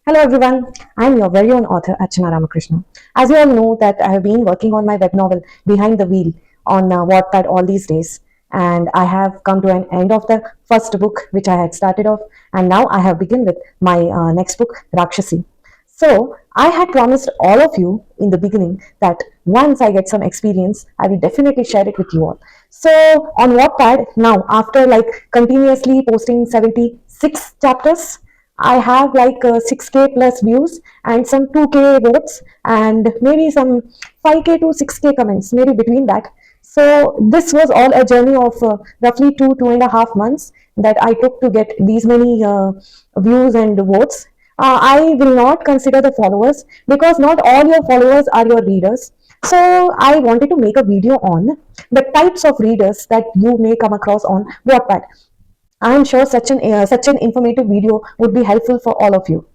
Hello everyone, I am your very own author Archana Ramakrishna. As you all know that I have been working on my web novel Behind the Wheel on Wattpad all these days, and I have come to an end of the first book which I had started off, and now I have begun with my next book Rakshasi. So I had promised all of you in the beginning that once I get some experience, I will definitely share it with you all. So on Wattpad now, after like continuously posting 76 chapters, I have like 6K plus views and some 2K votes and maybe some 5K to 6K comments, maybe between that. So this was all a journey of roughly 2.5 months that I took to get these many views and votes. I will not consider the followers because not all your followers are your readers. So I wanted to make a video on the types of readers that you may come across on Wattpad. I am sure such an informative video would be helpful for all of you.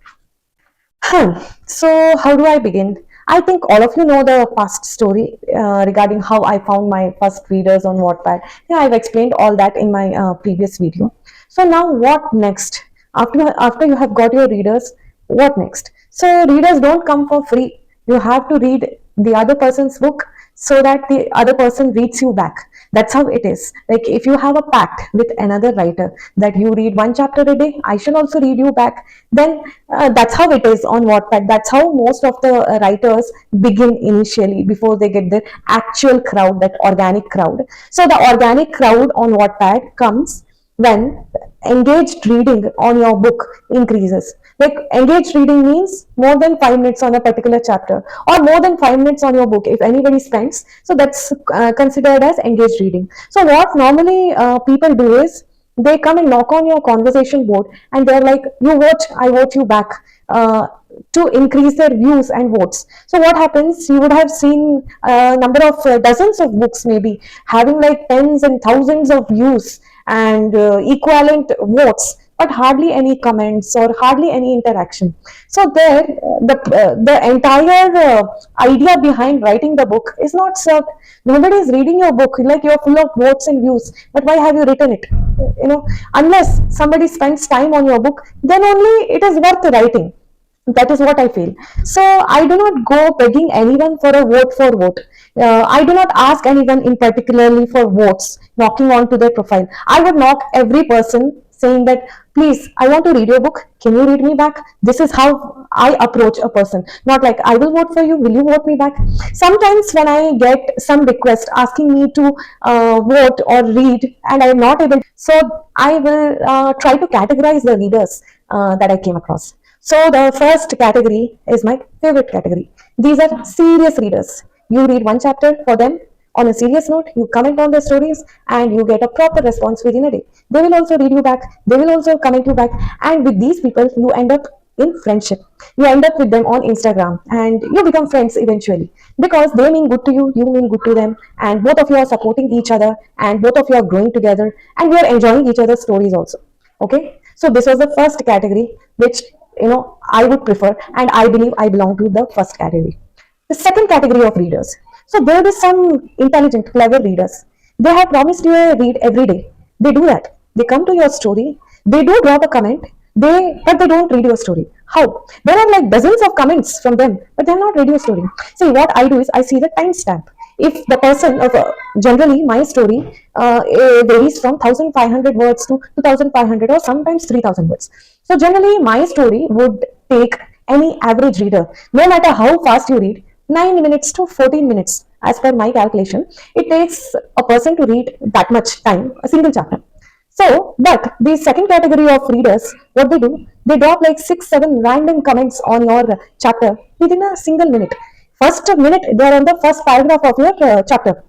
So how do I begin? I think all of you know the past story regarding how I found my first readers on Wattpad. Yeah, I've explained all that in my previous video. So now what next? After you have got your readers, what next? So readers don't come for free. You have to read the other person's book so that the other person reads you back. That's how it is. Like if you have a pact with another writer that you read one chapter a day, I shall also read you back, then that's how it is on Wattpad. That's how most of the writers begin initially before they get their actual crowd, that organic crowd. So the organic crowd on Wattpad comes when engaged reading on your book increases. Like engaged reading means more than 5 minutes on a particular chapter or more than 5 minutes on your book if anybody spends. So that's considered as engaged reading. So what normally people do is they come and knock on your conversation board and they're like, you watch, I vote you back. To increase their views and votes. So what happens, you would have seen a number of dozens of books maybe having like tens and thousands of views and equivalent votes, but hardly any comments or hardly any interaction. So there the entire idea behind writing the book is not served. Nobody is reading your book, like you're full of votes and views, but why have you written it? Unless somebody spends time on your book, then only it is worth writing. That is what I feel. So I do not go begging anyone for a vote for vote. I do not ask anyone in particularly for votes, knocking on to their profile. I would knock every person saying that, please, I want to read your book. Can you read me back? This is how I approach a person. Not like, I will vote for you. Will you vote me back? Sometimes when I get some request asking me to vote or read and I am not able, so I will try to categorize the readers that I came across. So the first category is my favorite category. These are serious readers. You read one chapter for them on a serious note, you comment on their stories and you get a proper response within a day. They will also read you back, they will also comment you back, and with these people you end up in friendship. You end up with them on Instagram and you become friends eventually because they mean good to you, you mean good to them, and both of you are supporting each other and both of you are growing together and you are enjoying each other's stories also. Okay, so this was the first category which I would prefer, and I believe I belong to the first category. The second category of readers. So there is some intelligent, clever readers. They have promised you a read every day. They do that. They come to your story. They do drop a comment. But they don't read your story. How? There are like dozens of comments from them, but they have not read your story. See, what I do is I see the timestamp. If the person generally my story varies from 1500 words to 2500 or sometimes 3000 words. So generally my story would take any average reader, no matter how fast you read, 9 minutes to 14 minutes as per my calculation. It takes a person to read that much time, a single chapter. So, but the second category of readers, what they do, they drop like 6-7 random comments on your chapter within a single minute. First minute, they are on the first paragraph of your chapter.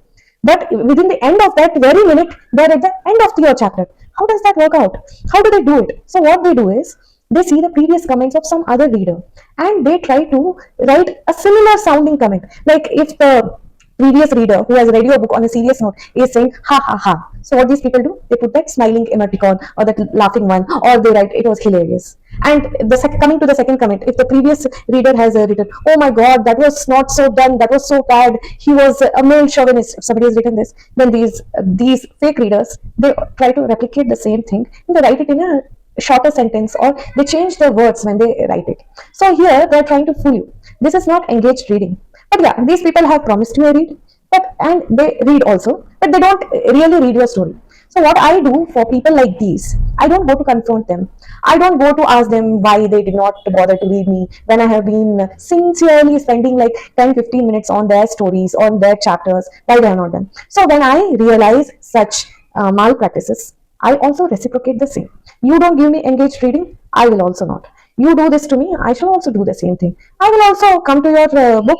But within the end of that very minute, they are at the end of your chapter. How does that work out? How do they do it? So what they do is, they see the previous comments of some other reader and they try to write a similar sounding comment. Like if the previous reader who has read your book on a serious note is saying ha ha ha, so what these people do, they put that smiling emoticon or that laughing one, or they write it was hilarious. And coming to the second comment, if the previous reader has written, oh my god, that was not so done, that was so bad, he was a male chauvinist, if somebody has written this, then these fake readers, they try to replicate the same thing and they write it in a shorter sentence, or they change the words when they write it. So here they're trying to fool you. This is not engaged reading. But yeah, these people have promised you a read, but and they read also, but they don't really read your story. So what I do for people like these, I don't go to confront them. I don't go to ask them why they did not bother to read me when I have been sincerely spending like 10-15 minutes on their stories, on their chapters, why they are not done. So when I realize such malpractices, I also reciprocate the same. You don't give me engaged reading, I will also not. You do this to me, I shall also do the same thing. I will also come to your book,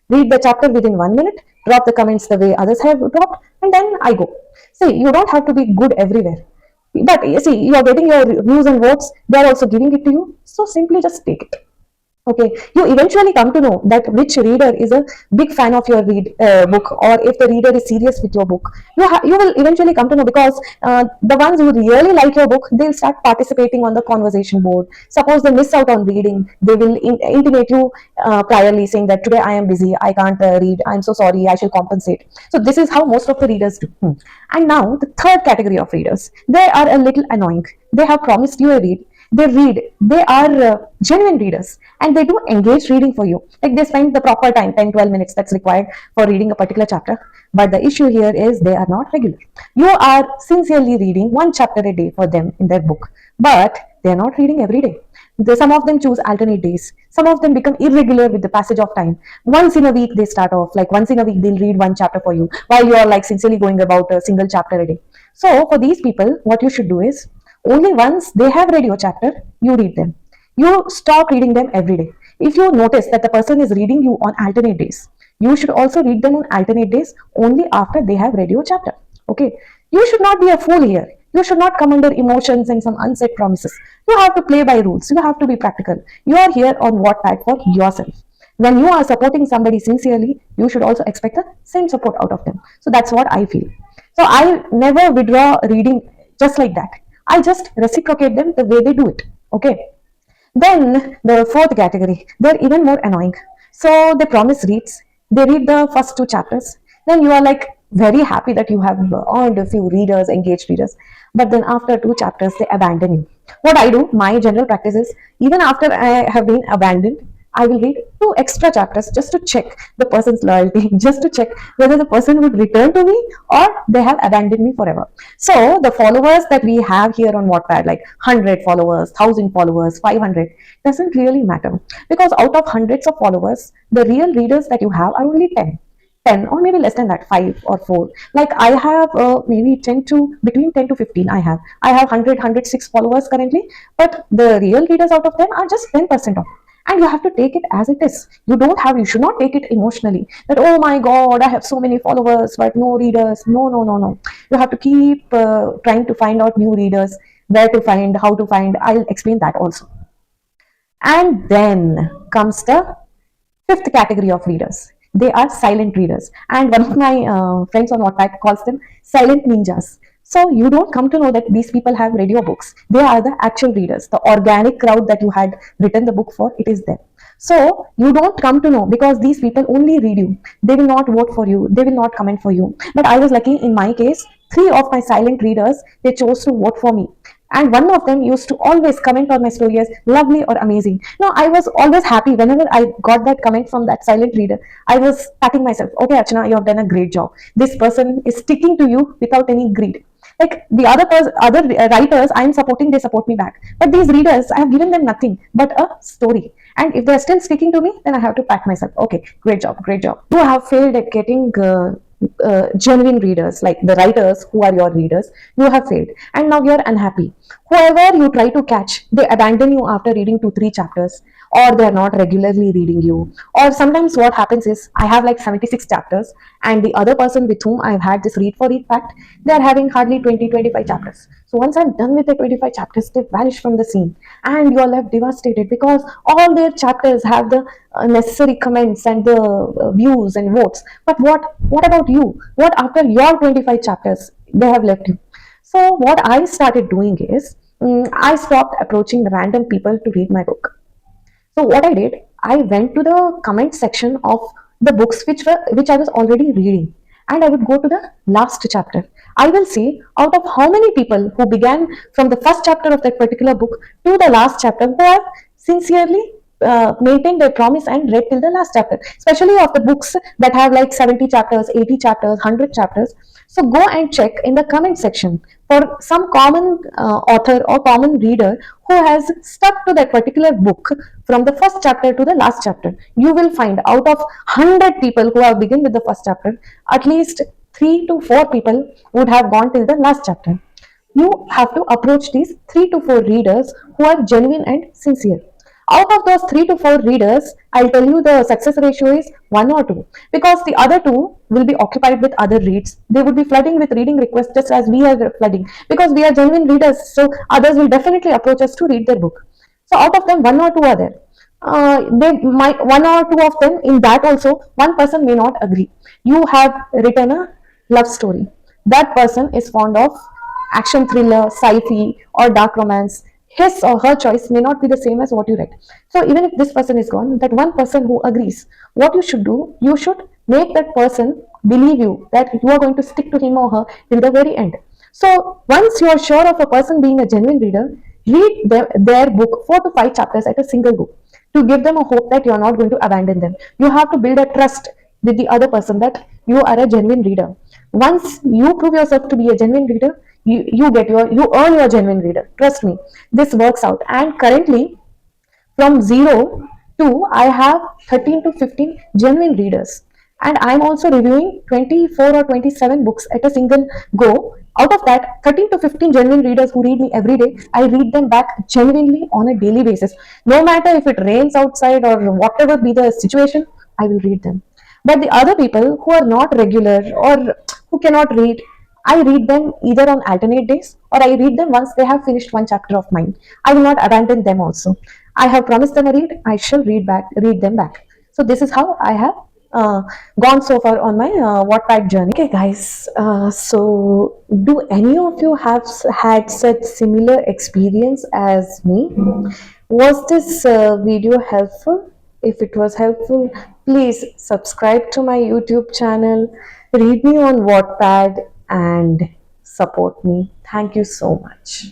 read the chapter within 1 minute, drop the comments the way others have dropped, and then I go. See, you don't have to be good everywhere. But you see, you are getting your views and votes, they are also giving it to you. So simply just take it. Okay, you eventually come to know that which reader is a big fan of your book, or if the reader is serious with your book. You will eventually come to know, because the ones who really like your book, they'll start participating on the conversation board. Suppose they miss out on reading, they will intimate you priorly, saying that today I am busy, I can't read, I'm so sorry, I shall compensate. So this is how most of the readers do. And now the third category of readers, they are a little annoying. They have promised you a read, they read, they are genuine readers, and they do engage reading for you. Like they spend the proper time, 10-12 minutes that's required for reading a particular chapter. But the issue here is they are not regular. You are sincerely reading one chapter a day for them in their book, but they are not reading every day. Some of them choose alternate days. Some of them become irregular with the passage of time. Once in a week they start off, like once in a week they'll read one chapter for you, while you are like sincerely going about a single chapter a day. So for these people, what you should do is, only once they have read your chapter, you read them. You stop reading them every day. If you notice that the person is reading you on alternate days, you should also read them on alternate days only after they have read your chapter. Okay? You should not be a fool here. You should not come under emotions and some unsaid promises. You have to play by rules. You have to be practical. You are here on Wattpad for yourself. When you are supporting somebody sincerely, you should also expect the same support out of them. So that's what I feel. So I never withdraw reading just like that. I just reciprocate them the way they do it. Okay. Then the fourth category, they're even more annoying. So they promise reads, they read the first two chapters. Then you are like very happy that you have earned a few readers, engaged readers. But then after two chapters, they abandon you. What I do, my general practice is, even after I have been abandoned, I will read two extra chapters just to check the person's loyalty, just to check whether the person would return to me or they have abandoned me forever. So the followers that we have here on Wattpad, like 100 followers, 1000 followers, 500, doesn't really matter, because out of hundreds of followers, the real readers that you have are only 10 or maybe less than that, 5 or 4. Like I have maybe 10 to between 10 to 15. I have 106 followers currently, but the real readers out of them are just 10% of. And you have to take it as it is. You should not take it emotionally, that oh my god, I have so many followers but no readers. No. You have to keep trying to find out new readers, where to find, how to find. I'll explain that also. And then comes the fifth category of readers. They are silent readers, and one of my friends on Wattpad calls them silent ninjas. So you don't come to know that these people have read your books. They are the actual readers, the organic crowd that you had written the book for. It is them. So you don't come to know, because these people only read you. They will not vote for you. They will not comment for you. But I was lucky in my case. 3 of my silent readers, they chose to vote for me. And one of them used to always comment on my story as lovely or amazing. Now, I was always happy whenever I got that comment from that silent reader. I was patting myself. Okay, Archana, you have done a great job. This person is sticking to you without any greed. Like the other writers I'm supporting, they support me back. But these readers, I have given them nothing but a story. And if they're still sticking to me, then I have to pat myself. Okay, great job. You have failed at getting genuine readers, like the writers who are your readers. You have failed, and now you're unhappy. Whoever you try to catch, they abandon you after reading 2-3 chapters, or they're not regularly reading you. Or sometimes what happens is, I have like 76 chapters, and the other person with whom I've had this read for read pact, they're having hardly 20-25 chapters. So once I'm done with the 25 chapters, they vanish from the scene, and you're left devastated, because all their chapters have the necessary comments and the views and votes. But what about you? What after your 25 chapters they have left you? So what I started doing is, I stopped approaching random people to read my book. So what I did, I went to the comment section of the books which I was already reading, and I would go to the last chapter. I will see out of how many people who began from the first chapter of that particular book to the last chapter who have sincerely maintained their promise and read till the last chapter, especially of the books that have like 70 chapters, 80 chapters, 100 chapters. So go and check in the comment section for some common author or common reader who has stuck to that particular book from the first chapter to the last chapter. You will find out of 100 people who have begun with the first chapter, at least 3 to 4 people would have gone till the last chapter. You have to approach these 3 to 4 readers who are genuine and sincere. Out of those 3 to 4 readers, I'll tell you the success ratio is 1 or 2, because the other 2 will be occupied with other reads. They would be flooding with reading requests just as we are flooding, because we are genuine readers. So others will definitely approach us to read their book. So out of them, 1 or 2 are there. They might, 1 or 2 of them, in that also one person may not agree. You have written a love story. That person is fond of action thriller, sci-fi, or dark romance. His or her choice may not be the same as what you read. So even if this person is gone, that one person who agrees, what you should do, you should make that person believe you that you are going to stick to him or her till the very end. So once you are sure of a person being a genuine reader, read their book 4 to 5 chapters at a single go to give them a hope that you are not going to abandon them. You have to build a trust with the other person that you are a genuine reader. Once you prove yourself to be a genuine reader, you earn your genuine reader. Trust me, this works out. And currently, from 0 to I have 13 to 15 genuine readers, and I'm also reviewing 24 or 27 books at a single go. Out of that, 13 to 15 genuine readers who read me every day, I read them back genuinely on a daily basis. No matter if it rains outside or whatever be the situation, I will read them. But the other people who are not regular or who cannot read, I read them either on alternate days, or I read them once they have finished one chapter of mine. I will not abandon them also. I have promised them a read, I shall read them back. So this is how I have gone so far on my Wattpad journey. Okay, guys. So do any of you have had such similar experience as me? Was this video helpful? If it was helpful, please subscribe to my YouTube channel, read me on Wattpad, and support me. Thank you so much.